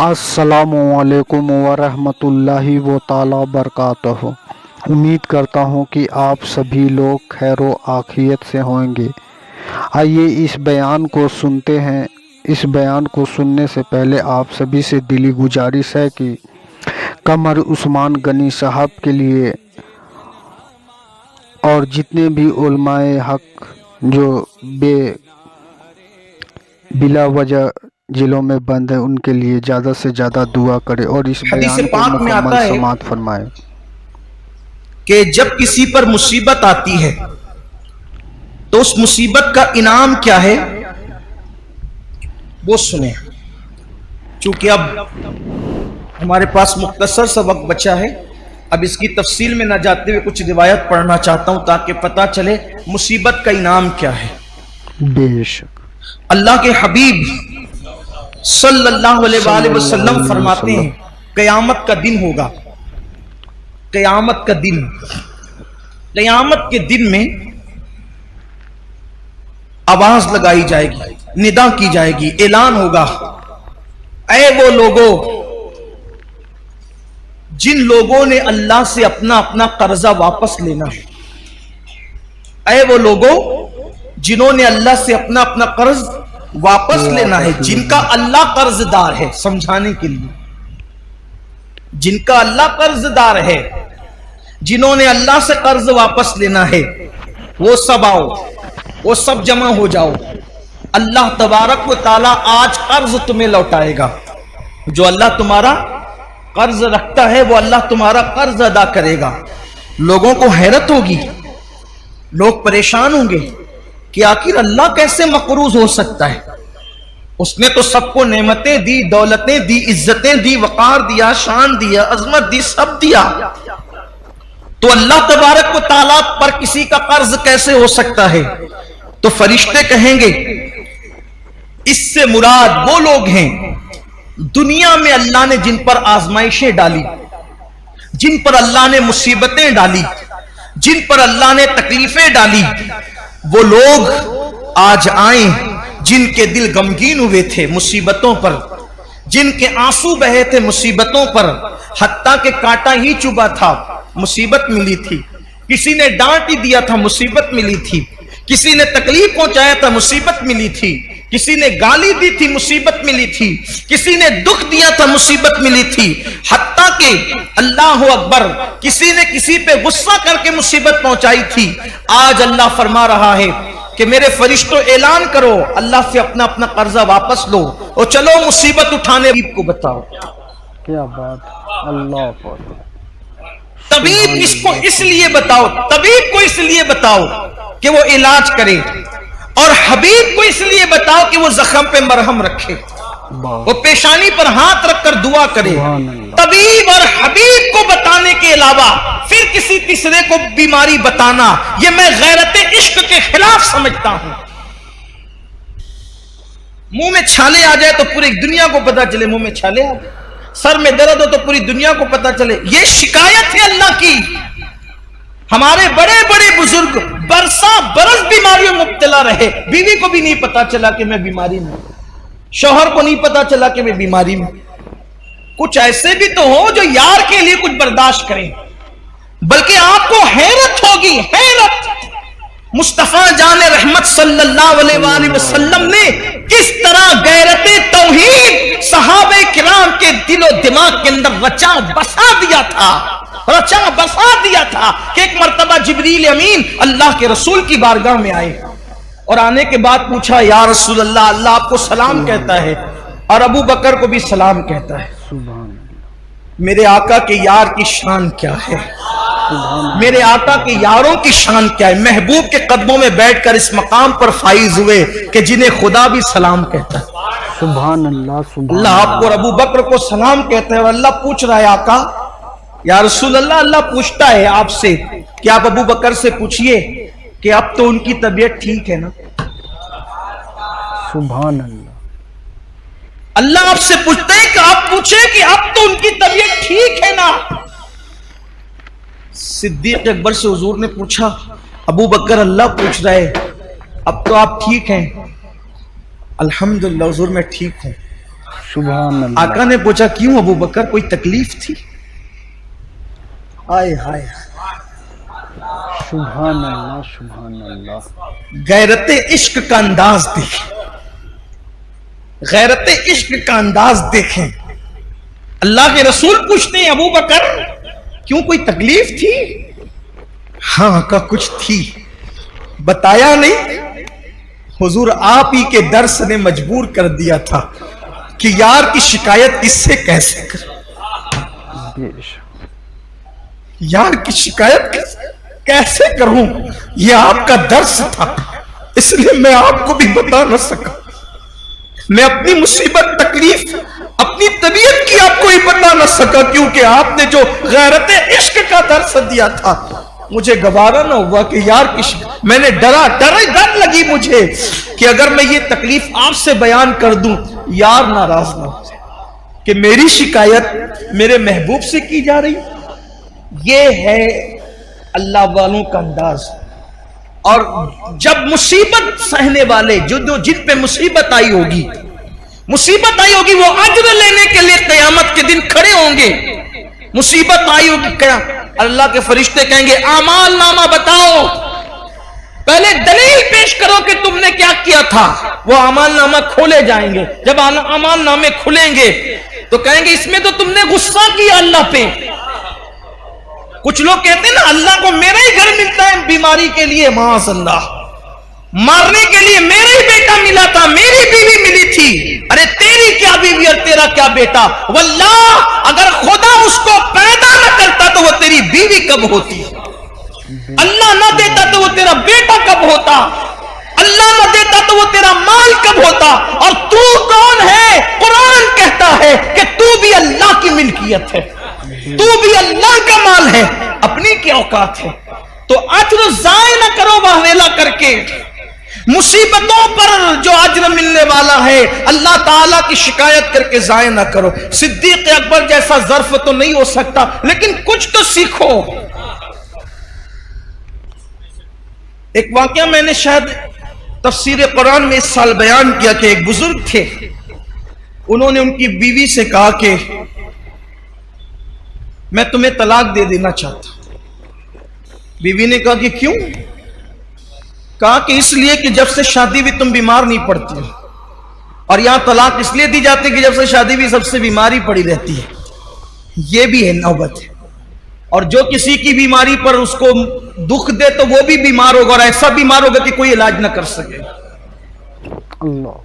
السلام علیکم ورحمۃ اللہ و تعالی وبرکاتہ۔ امید کرتا ہوں کہ آپ سبھی لوگ خیر و عافیت سے ہوں گے۔ آئیے اس بیان کو سنتے ہیں۔ اس بیان کو سننے سے پہلے آپ سبھی سے دلی گزارش ہے کہ قمر عثمان غنی صاحب کے لیے اور جتنے بھی علماء حق جو بلا وجہ جیلوں میں بند ہیں ان کے لیے زیادہ سے زیادہ دعا کرے اور اس حدیث بیان کو پاک میں مکمل آتا ہے سماعت فرمائے کہ جب کسی پر مصیبت آتی ہے تو اس مصیبت کا انعام کیا ہے وہ سنیں۔ چونکہ اب ہمارے پاس مختصر سا وقت بچا ہے، اب اس کی تفصیل میں نہ جاتے ہوئے کچھ روایت پڑھنا چاہتا ہوں تاکہ پتہ چلے مصیبت کا انعام کیا ہے۔ بے شک اللہ کے حبیب صلی اللہ علیہ وآلہ وسلم فرماتے ہیں قیامت کا دن ہوگا، قیامت کا دن، قیامت کے دن میں آواز لگائی جائے گی، ندا کی جائے گی، اعلان ہوگا، اے وہ لوگوں جن لوگوں نے اللہ سے اپنا قرضہ واپس لینا ہے، اے وہ لوگوں جنہوں نے اللہ سے اپنا قرض واپس لینا ہے، جن کا اللہ قرض دار ہے، سمجھانے کے لیے جن کا اللہ قرض دار ہے، جنہوں نے اللہ سے قرض واپس لینا ہے، وہ سب آؤ، وہ سب جمع ہو جاؤ، اللہ تبارک و تعالیٰ آج قرض تمہیں لوٹائے گا۔ جو اللہ تمہارا قرض رکھتا ہے وہ اللہ تمہارا قرض ادا کرے گا۔ لوگوں کو حیرت ہوگی، لوگ پریشان ہوں گے کہ آخر اللہ کیسے مقروض ہو سکتا ہے؟ اس نے تو سب کو نعمتیں دی، دولتیں دی، عزتیں دی، وقار دیا، شان دیا، عظمت دی، سب دیا، تو اللہ تبارک و تعالیٰ پر کسی کا قرض کیسے ہو سکتا ہے؟ تو فرشتے کہیں گے اس سے مراد وہ لوگ ہیں دنیا میں اللہ نے جن پر آزمائشیں ڈالی، جن پر اللہ نے مصیبتیں ڈالی، جن پر اللہ نے تکلیفیں ڈالی، وہ لوگ آج آئیں جن کے دل غمگین ہوئے تھے مصیبتوں پر، جن کے آنسو بہے تھے مصیبتوں پر، حتیٰ کہ کانٹا ہی چبھا تھا مصیبت ملی تھی، کسی نے ڈانٹ ہی دیا تھا مصیبت ملی تھی، کسی نے تکلیف پہنچایا تھا مصیبت ملی تھی، کسی نے گالی دی تھی مصیبت ملی تھی، کسی نے دکھ دیا تھا مصیبت ملی تھی، حتیٰ کہ اللہ اکبر کسی نے کسی پہ غصہ کر کے مصیبت پہنچائی تھی۔ آج اللہ فرما رہا ہے کہ میرے فرشتوں اعلان کرو اللہ سے اپنا قرضہ واپس لو اور چلو مصیبت اٹھانے کو بتاؤ۔ کیا بات، اللہ پاک، طبیب اس کو اس لیے بتاؤ، طبیب کو اس لیے بتاؤ کہ وہ علاج کرے، اور حبیب کو اس لیے بتاؤ کہ وہ زخم پہ مرہم رکھے، وہ پیشانی پر ہاتھ رکھ کر دعا کرے۔ طبیب اور حبیب کو بتانے کے علاوہ پھر کسی تیسرے کو بیماری بتانا، یہ میں غیرت عشق کے خلاف سمجھتا ہوں۔ منہ میں چھالے آ جائے تو پوری دنیا کو پتا چلے منہ میں چھالے آ جائے، سر میں درد ہو تو پوری دنیا کو پتا چلے، یہ شکایت ہے اللہ کی۔ ہمارے بڑے بڑے بزرگ برساں برس بیماریوں میں مبتلا رہے، بیوی کو بھی نہیں پتا چلا کہ میں بیماری میں، شوہر کو نہیں پتا چلا کہ میں بیماری میں۔ کچھ ایسے بھی تو ہو جو یار کے لیے کچھ برداشت کریں، بلکہ آپ کو حیرت ہوگی، حیرت، مصطفیٰ جان رحمت صلی اللہ علیہ وآلہ وسلم نے کس طرح غیرت توحید صحابہ کرام کے دل و دماغ کے اندر رچا بسا دیا تھا، رچا بسا دیا تھا کہ ایک مرتبہ جبریل امین اللہ کے رسول کی بارگاہ میں آئے اور آنے کے بعد پوچھا یا رسول اللہ، اللہ آپ کو سلام کہتا ہے اور ابو بکر کو بھی سلام کہتا ہے، میرے آقا کے یار کی شان کیا ہے، میرے آقا کے یاروں کی شان کیا ہے؟ محبوب کے قدموں میں بیٹھ کر اس مقام پر فائز ہوئے کہ جنہیں خدا بھی سلام کہتا ہے۔ سبحان اللہ، سبحان اللہ آپ کو اور ابو بکر کو سلام کہتا ہے، اور اللہ پوچھ رہا ہے آقا یا رسول اللہ، اللہ پوچھتا ہے آپ سے کہ آپ ابو بکر سے پوچھئے کہ اب تو ان کی طبیعت ٹھیک ہے نا؟ سبحان اللہ، اللہ آپ سے پوچھتے ہیں کہ آپ پوچھیں کہ اب تو ان کی طبیعت ٹھیک ہے نا؟ صدیق اکبر سے حضور نے پوچھا ابو بکر اللہ پوچھ رہا ہے اب تو آپ ٹھیک ہیں؟ الحمدللہ حضور میں ٹھیک ہوں۔ سبحان اللہ. آقا نے پوچھا کیوں ابو بکر کوئی تکلیف تھی؟ آئے ہائے، سبحان اللہ سبحان اللہ. غیرت عشق کا انداز دیکھیں، غیرت عشق کا انداز دیکھیں. اللہ کے رسول پوچھتے ہیں ابو بکر کیوں کوئی تکلیف تھی؟ ہاں آقا کچھ تھی، بتایا نہیں. حضور آپ ہی کے درس نے مجبور کر دیا تھا کہ یار کی شکایت کس سے کیسے کروں، یار کی شکایت کیسے کروں. یہ آپ کا درس تھا، اس لیے میں آپ کو بھی بتا نہ سکا. میں اپنی مصیبت تکلیف اپنی طبیعت کی آپ کو ہی بتا نہ سکا، کیونکہ آپ نے جو غیرت عشق کا درس دیا تھا مجھے گوارا نہ ہوا کہ یار میں نے ڈر لگی مجھے کہ اگر میں یہ تکلیف آپ سے بیان کر دوں یار ناراض نہ ہو جائے کہ میری شکایت میرے محبوب سے کی جا رہی. یہ ہے اللہ والوں کا انداز. اور جب مصیبت سہنے والے جن پہ مصیبت آئی ہوگی وہ اجر لینے کے لیے قیامت کے دن کھڑے ہوں گے. مصیبت آئی ہوگی، اللہ کے فرشتے کہیں گے اعمال نامہ بتاؤ، پہلے دلیل پیش کرو کہ تم نے کیا کیا تھا. وہ اعمال نامہ کھولے جائیں گے. جب اعمال نامے کھلیں گے تو کہیں گے اس میں تو تم نے غصہ کیا اللہ پہ. کچھ لوگ کہتے ہیں نا اللہ کو میرا ہی گھر ملتا ہے بیماری کے لیے، معاذ اللہ، مارنے کے لیے میرا ہی بیٹا ملا تھا، میری بیوی ملی تھی. ارے تیری کیا بیوی اور تیرا کیا بیٹا؟ واللہ اگر خدا اس کو پیدا نہ کرتا تو وہ تیری بیوی کب ہوتی؟ اللہ نہ دیتا تو وہ تیرا بیٹا کب ہوتا؟ اللہ نہ دیتا تو وہ تیرا مال کب ہوتا؟ اور تو کون ہے؟ قرآن کہتا ہے کہ تو بھی اللہ کی ملکیت ہے، تو بھی اللہ کا مال ہے، اپنی کیا اوقات ہے؟ تو اجر ضائع نہ کرو واویلا کر کے. مصیبتوں پر جو اجر ملنے والا ہے اللہ تعالیٰ کی شکایت کر کے ضائع نہ کرو. صدیق اکبر جیسا ظرف تو نہیں ہو سکتا لیکن کچھ تو سیکھو. ایک واقعہ میں نے شاید تفسیر قرآن میں اس سال بیان کیا کہ ایک بزرگ تھے، انہوں نے ان کی بیوی سے کہا کہ میں تمہیں طلاق دے دینا چاہتا ہوں. بیوی نے کہا کہ کیوں؟ کہا کہ اس لیے کہ جب سے شادی بھی تم بیمار نہیں پڑتی ہو، اور یہاں طلاق اس لیے دی جاتی کہ جب سے شادی بھی سب سے بیماری پڑی رہتی ہے. یہ بھی ہے نوبت ہے. اور جو کسی کی بیماری پر اس کو دکھ دے تو وہ بھی بیمار ہوگا، اور ایسا بیمار ہوگا کہ کوئی علاج نہ کر سکے. اللہ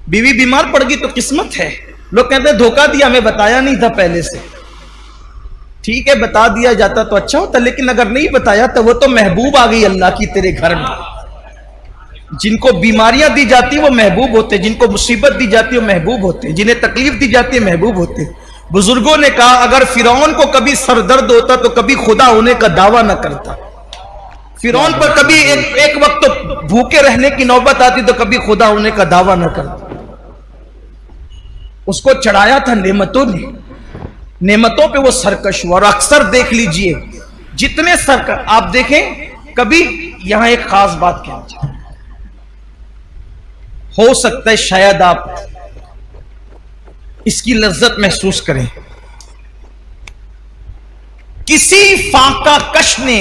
بیوی بیمار پڑ گئی تو قسمت ہے. لوگ کہتے ہیں دھوکہ دیا، ہمیں بتایا نہیں تھا پہلے سے. ٹھیک ہے بتا دیا جاتا تو اچھا ہوتا، لیکن اگر نہیں بتایا تو وہ تو محبوب آ گئی اللہ کی تیرے گھر میں. جن کو بیماریاں دی جاتی وہ محبوب ہوتے، جن کو مصیبت دی جاتی وہ محبوب ہوتے، جنہیں تکلیف دی جاتی ہے محبوب ہوتے. بزرگوں نے کہا اگر فرعون کو کبھی سر درد ہوتا تو کبھی خدا ہونے کا دعویٰ نہ کرتا. فرعون پر کبھی ایک وقت تو بھوکے رہنے کی نوبت آتی تو کبھی خدا ہونے کا دعویٰ نہ کرتا. اس کو چڑھایا تھا نعمتوں نے، نعمتوں پہ وہ سرکش ہوا. اور اکثر دیکھ لیجئے جتنے سرکش آپ دیکھیں، کبھی یہاں ایک خاص بات کہنا چاہتا ہوں، ہو سکتا ہے شاید آپ اس کی لذت محسوس کریں. کسی فاقہ کش نے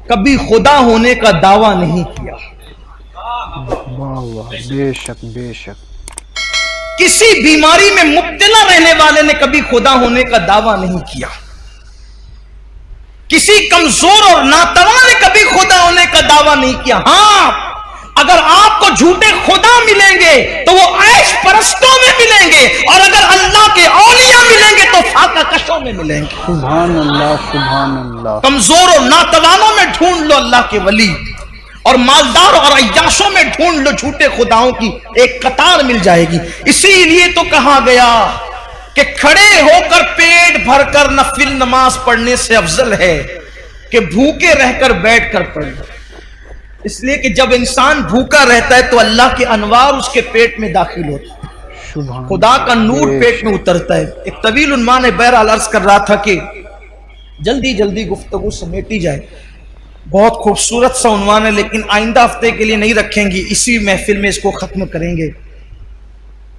کبھی خدا ہونے کا دعویٰ نہیں کیا. واہ واہ، بے شک بے شک. کسی بیماری میں مبتلا رہنے والے نے کبھی خدا ہونے کا دعویٰ نہیں کیا. کسی کمزور اور ناتواں نے کبھی خدا ہونے کا دعویٰ نہیں کیا. ہاں اگر آپ کو جھوٹے خدا ملیں گے تو وہ عیش پرستوں میں ملیں گے، اور اگر اللہ کے اولیاء ملیں گے تو فاقہ کشوں میں ملیں گے. سبحان اللہ سبحان اللہ. کمزور اور ناتوانوں میں ڈھونڈ لو اللہ کے ولی، اور مالدار اور عیاشوں میں ڈھونڈ لو جھوٹے خداؤں کی ایک قطار مل جائے گی. اسی لیے تو کہا گیا کہ کھڑے ہو کر پیٹ بھر کر نفل نماز پڑھنے سے افضل ہے کہ بھوکے رہ کر بیٹھ کر پڑھے. اس لیے کہ جب انسان بھوکا رہتا ہے تو اللہ کے انوار اس کے پیٹ میں داخل ہوتے ہیں، خدا کا نور پیٹ میں اترتا ہے. ایک طویل عنوان ہے، بہرحال عرض کر رہا تھا کہ جلدی جلدی گفتگو سمیٹی جائے. بہت خوبصورت سا عنوان ہے لیکن آئندہ ہفتے کے لیے نہیں رکھیں گے، اسی محفل میں اس کو ختم کریں گے.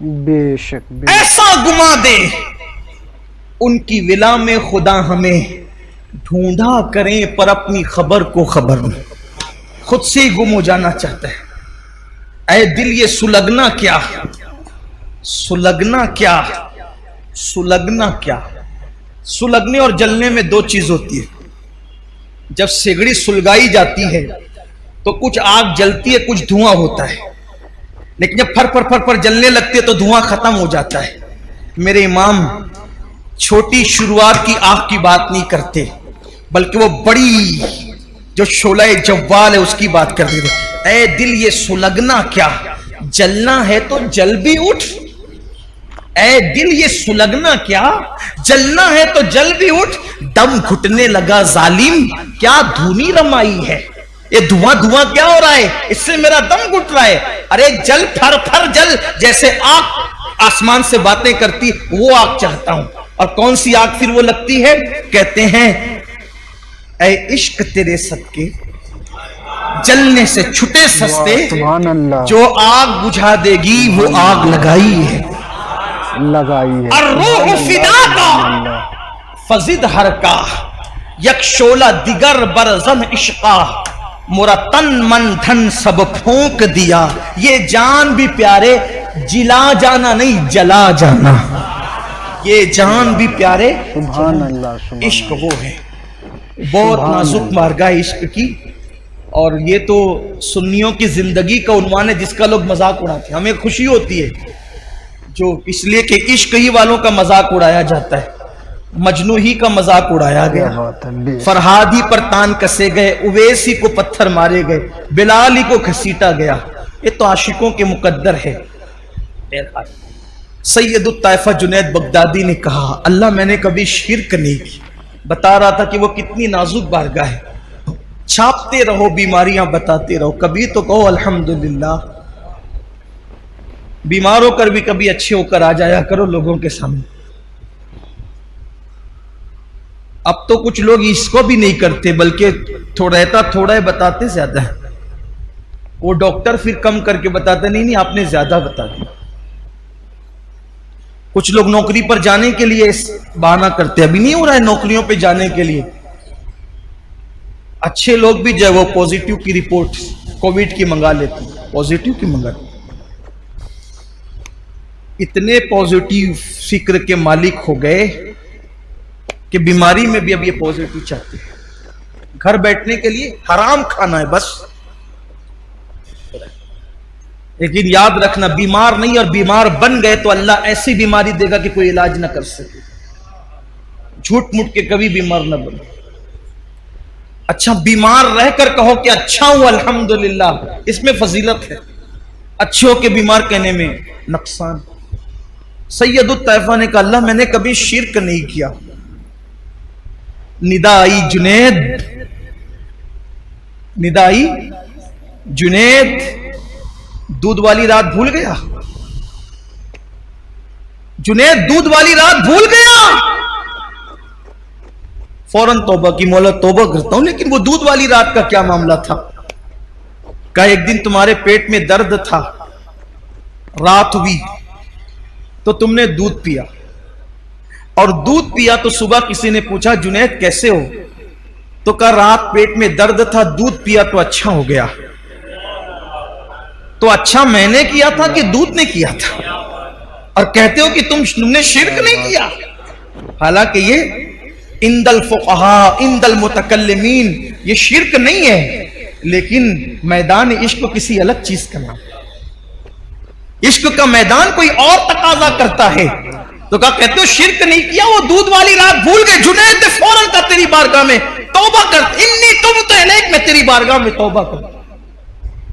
بے شک ایسا گما دے ان کی ولا میں خدا ہمیں ڈھونڈا کریں پر اپنی خبر کو خبر نہیں. خود سے ہی گم ہو جانا چاہتا ہے. اے دل یہ سلگنا کیا، سلگنا کیا، سلگنا کیا. سلگنے اور جلنے میں دو چیز ہوتی ہے. جب سگڑی سلگائی جاتی ہے تو کچھ آگ جلتی ہے، کچھ دھواں ہوتا ہے، لیکن جب پھر پر جلنے لگتی ہے تو دھواں ختم ہو جاتا ہے. میرے امام چھوٹی شروعات کی آگ کی بات نہیں کرتے بلکہ وہ بڑی جو شعلہ جوال ہے اس کی بات کرتے تھے. اے دل یہ سلگنا کیا، جلنا ہے تو جل بھی اٹھ. اے دل یہ سلگنا کیا، جلنا ہے تو جل بھی اٹھ. دم گھٹنے لگا ظالم کیا دھونی رمائی ہے. یہ دھواں دھواں کیا ہو رہا ہے، اس سے میرا دم گھٹ رہا ہے. ارے جل پھر جل، جیسے آگ آسمان سے باتیں کرتی وہ آگ چاہتا ہوں. اور کون سی آگ پھر وہ لگتی ہے؟ کہتے ہیں اے عشق تیرے صدقے جلنے سے چھٹے سستے، سبحان اللہ، جو آگ بجھا دے گی وہ آگ لگائی ہے. لگائی ہے. الروح فدا کا فزد ہر کا یک شولہ دیگر برزم عشقا مورا تن من دھن سب پھونک دیا. یہ جان بھی پیارے جلا جانا نہیں جلا جانا. یہ جان بھی پیارے سبحان اللہ، سبحان عشق وہ ہے. بہت نازک مارگاہ عشق کی. اور یہ تو سنیوں کی زندگی کا عنوان ہے جس کا لوگ مذاق اڑاتے ہیں. ہمیں خوشی ہوتی ہے جو اس لیے کہ عشق ہی والوں کا مذاق اڑایا جاتا ہے. مجنو ہی کا مذاق اڑایا گیا، فرہاد ہی پر تان کسے گئے، اویس ہی کو پتھر مارے گئے، بلال ہی کو گھسیٹا گیا. یہ تو عاشقوں کے مقدر ہے. سید الطائفہ جنید بغدادی نے کہا اللہ میں نے کبھی شرک نہیں کی. بتا رہا تھا کہ وہ کتنی نازک بارگاہ ہے. چھاپتے رہو بیماریاں بتاتے رہو، کبھی تو کہو الحمدللہ. بیمار ہو کر بھی کبھی اچھے ہو کر آ جایا کرو لوگوں کے سامنے. اب تو کچھ لوگ اس کو بھی نہیں کرتے بلکہ تھوڑا ہے بتاتے زیادہ ہے. وہ ڈاکٹر پھر کم کر کے بتاتے نہیں آپ نے زیادہ بتا دیا. کچھ لوگ نوکری پر جانے کے لیے بہانہ کرتے، ابھی نہیں ہو رہا ہے نوکریوں پہ جانے کے لیے. اچھے لوگ بھی جو ہے وہ پوزیٹیو کی رپورٹ کووڈ کی منگا لیتے ہیں، پوزیٹیو کی منگا لیتے. اتنے پوزیٹیو فکر کے مالک ہو گئے کہ بیماری میں بھی اب یہ پوزیٹیو چاہتے ہیں. گھر بیٹھنے کے لیے حرام کھانا ہے بس. لیکن یاد رکھنا بیمار نہیں، اور بیمار بن گئے تو اللہ ایسی بیماری دے گا کہ کوئی علاج نہ کر سکے. جھوٹ موٹ کے کبھی بیمار نہ بنو. اچھا بیمار رہ کر کہو کہ اچھا ہوں الحمدللہ، اس میں فضیلت ہے. اچھے ہو کے بیمار کہنے میں نقصان. سید الطائفہ نے کہا اللہ میں نے کبھی شرک نہیں کیا. ندائی جنید، ندائی جنید دودھ والی رات بھول گیا. جنید دودھ والی رات بھول گیا. فوراً توبہ کی، مولا توبہ کرتا ہوں لیکن وہ دودھ والی رات کا کیا معاملہ تھا؟ کہا ایک دن تمہارے پیٹ میں درد تھا، رات ہوئی تو تم نے دودھ پیا، اور دودھ پیا تو صبح کسی نے پوچھا جنید کیسے ہو؟ تو کہا رات پیٹ میں درد تھا، دودھ پیا تو اچھا ہو گیا. تو اچھا میں نے کیا تھا کہ دودھ نے کیا تھا؟ اور کہتے ہو کہ تم نے شرک نہیں کیا. حالانکہ یہ عند الفقہاء عند المتکلمین یہ شرک نہیں ہے، لیکن میدان عشق کسی الگ چیز کا نام. عشق کا میدان کوئی اور تقاضا کرتا ہے. تو کہتے ہو شرک نہیں کیا، وہ دودھ والی رات بھول گئے. جنید نے فوراً کہا تیری بارگاہ میں توبہ کر، انی تبت الیک، میں تیری بارگاہ میں توبہ کر.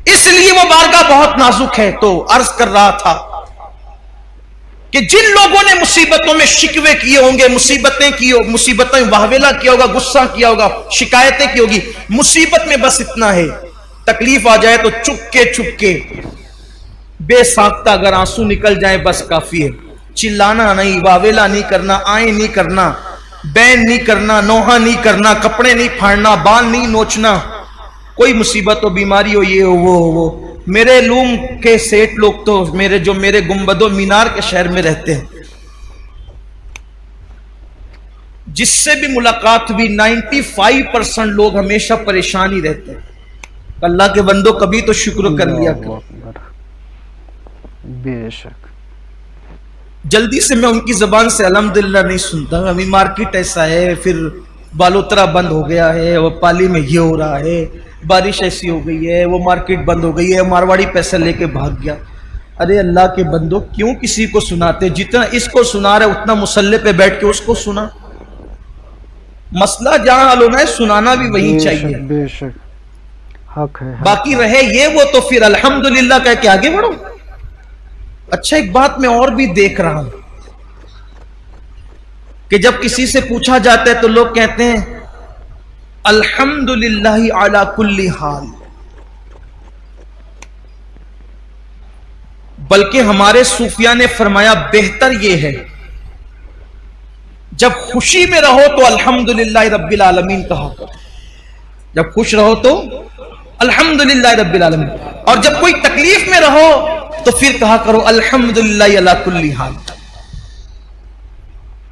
اس لیے وہ بارگاہ بہت نازک ہے. تو عرض کر رہا تھا کہ جن لوگوں نے مصیبتوں میں شکوے کیے ہوں گے، مصیبتیں واہویلا کیا ہوگا، غصہ کیا ہوگا، شکایتیں کی ہوگی، مصیبت میں بس اتنا ہے تکلیف آ جائے تو چپ کے بے ساختہ اگر آنسو نکل جائیں بس کافی ہے. چلانا نہیں، واویلا نہیں کرنا، آئیں نہیں کرنا، بین نہیں کرنا، نوحہ نہیں کرنا، کپڑے نہیں پھاڑنا، بال نہیں نوچنا. کوئی مصیبت ہو، بیماری ہو، یہ ہو وہ ہو، میرے لوم کے سیٹ لوگ تو میرے گنبدوں مینار کے شہر میں رہتے ہیں، جس سے بھی ملاقات ہوئی 95% لوگ ہمیشہ پریشان ہی رہتے ہیں۔ اللہ کے بندوں کبھی تو شکر کر لیا کرو۔ بے شک جلدی سے میں ان کی زبان سے الحمدللہ نہیں سنتا، ابھی مارکیٹ ایسا ہے، پھر بالوترا بند ہو گیا ہے، وہ پالی میں یہ ہو رہا ہے، بارش ایسی ہو گئی ہے، وہ مارکیٹ بند ہو گئی ہے، مارواڑی پیسہ لے کے بھاگ گیا۔ ارے اللہ کے بندو کیوں کسی کو سناتے؟ جتنا اس کو سنا رہے اتنا مسلح پہ بیٹھ کے اس کو سنا۔ مسئلہ جہاں حل ہونا ہے سنانا بھی وہی چاہیے، بے شک حق ہے۔ باقی رہے یہ وہ تو پھر الحمدللہ کہہ کے آگے بڑھو۔ اچھا ایک بات میں اور بھی دیکھ رہا ہوں کہ جب کسی سے پوچھا جاتا ہے تو لوگ کہتے ہیں الحمدللہ علی کل حال، بلکہ ہمارے صوفیاء نے فرمایا بہتر یہ ہے جب خوشی میں رہو تو الحمدللہ رب العالمین کہا کرو، جب خوش رہو تو الحمدللہ رب العالمین، اور جب کوئی تکلیف میں رہو تو پھر کہا کرو الحمدللہ علی کل حال۔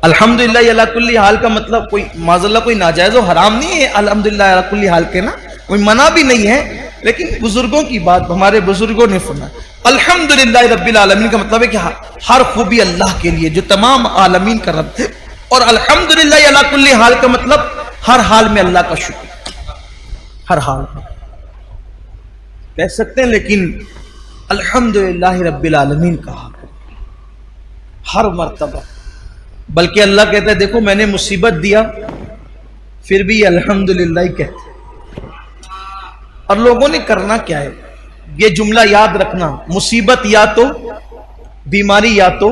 الحمدللہ علی کل حال کا مطلب کوئی معاذ اللہ کوئی ناجائز و حرام نہیں ہے الحمدللہ علی کل حال کے، نا کوئی منع بھی نہیں ہے، لیکن بزرگوں کی بات، ہمارے بزرگوں نے فرمایا الحمدللہ رب العالمین کا مطلب ہے کہ ہر خوبی اللہ کے لیے جو تمام عالمین کا رب ہے، اور الحمدللہ علی کل حال کا مطلب ہر حال میں اللہ کا شکر، ہر حال میں کہہ سکتے ہیں، لیکن الحمدللہ رب العالمین کہا ہر مرتبہ۔ بلکہ اللہ کہتا ہے دیکھو میں نے مصیبت دیا پھر بھی یہ الحمدللہ ہی کہتے، اور لوگوں نے کرنا کیا ہے؟ یہ جملہ یاد رکھنا، مصیبت یا تو بیماری یا تو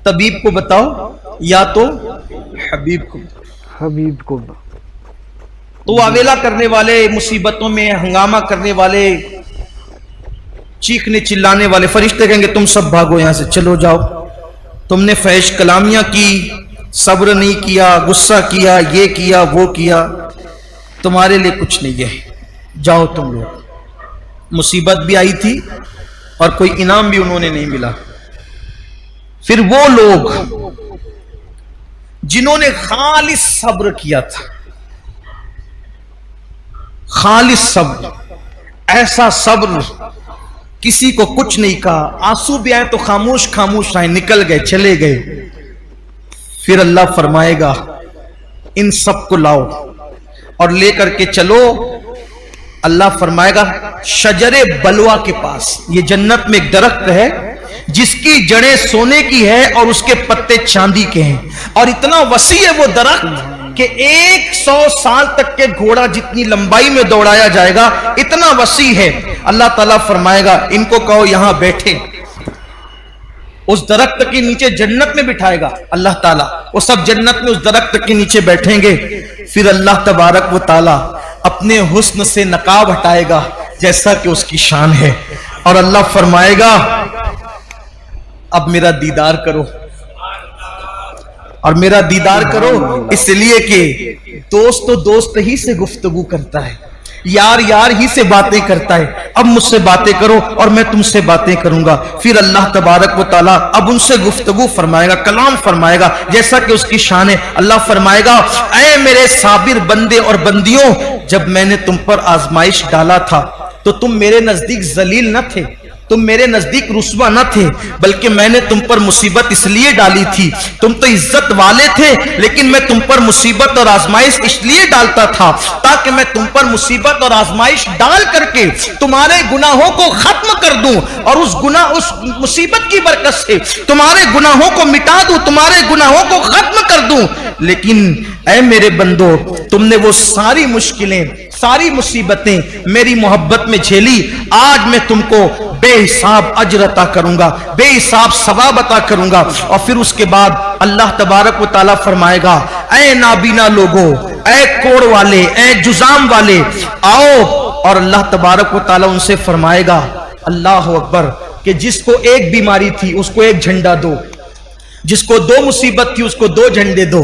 طبیب کو بتاؤ یا تو حبیب کو تو آویلا کرنے والے، مصیبتوں میں ہنگامہ کرنے والے، چیخنے چلانے والے فرشتے کہیں گے تم سب بھاگو یہاں سے، چلو جاؤ، تم نے فحش کلامیاں کی، صبر نہیں کیا، غصہ کیا، یہ کیا وہ کیا، تمہارے لیے کچھ نہیں ہے، جاؤ تم لوگ۔ مصیبت بھی آئی تھی اور کوئی انعام بھی انہوں نے نہیں ملا۔ پھر وہ لوگ جنہوں نے خالص صبر کیا تھا، خالص صبر، ایسا صبر کسی کو کچھ نہیں کہا، آنسو بھی آئے تو خاموش خاموش آئے، نکل گئے چلے گئے، پھر اللہ فرمائے گا ان سب کو لاؤ اور لے کر کے چلو، اللہ فرمائے گا شجر بلوا کے پاس، یہ جنت میں ایک درخت ہے جس کی جڑیں سونے کی ہے اور اس کے پتے چاندی کے ہیں، اور اتنا وسیع ہے وہ درخت کہ 100 سال تک کے گھوڑا جتنی لمبائی میں دوڑایا جائے گا، اتنا وسیع ہے۔ اللہ تعالیٰ فرمائے گا ان کو کہو یہاں بیٹھے، اس درخت کے نیچے جنت میں بٹھائے گا اللہ تعالیٰ، وہ سب جنت میں اس درخت کے نیچے بیٹھیں گے، پھر اللہ تبارک و تعالیٰ اپنے حسن سے نقاب ہٹائے گا جیسا کہ اس کی شان ہے، اور اللہ فرمائے گا اب میرا دیدار کرو، اور میرا دیدار کرو اس لیے کہ دوست تو دوست ہی سے گفتگو کرتا ہے، یار یار ہی سے باتیں کرتا ہے، اب مجھ سے باتیں کرو اور میں تم سے باتیں کروں گا۔ پھر اللہ تبارک و تعالیٰ اب ان سے گفتگو فرمائے گا، کلام فرمائے گا جیسا کہ اس کی شان ہے۔ اللہ فرمائے گا اے میرے صابر بندے اور بندیوں، جب میں نے تم پر آزمائش ڈالا تھا تو تم میرے نزدیک ذلیل نہ تھے، تم میرے نزدیک رسوا نہ تھے، بلکہ میں نے تم پر مصیبت اس لیے ڈالی تھی، تم تو عزت والے تھے لیکن میں تم پر مصیبت اور آزمائش اس لیے ڈالتا تھا تاکہ میں تم پر مصیبت اور آزمائش ڈال کر کے تمہارے گناہوں کو ختم کر دوں، اور اس مصیبت کی برکت سے تمہارے گناہوں کو مٹا دوں، تمہارے گناہوں کو ختم کر دوں۔ لیکن اے میرے بندو، تم نے وہ ساری مشکلیں، ساری مصیبتیں میری محبت میں جھیلی، آج میں تم کو بے حساب اجر عطا کروں گا، بے حساب ثواب عطا کروں گا۔ اور پھر اس کے بعد اللہ تبارک و تعالیٰ فرمائے گا اے نابینا لوگوں، اے کوڑ والے، اے جزام والے، آؤ، اور اللہ تبارک و تعالیٰ ان سے فرمائے گا اللہ اکبر کہ جس کو ایک بیماری تھی اس کو ایک جھنڈا دو، جس کو 2 مصیبت تھی اس کو 2 جھنڈے دو،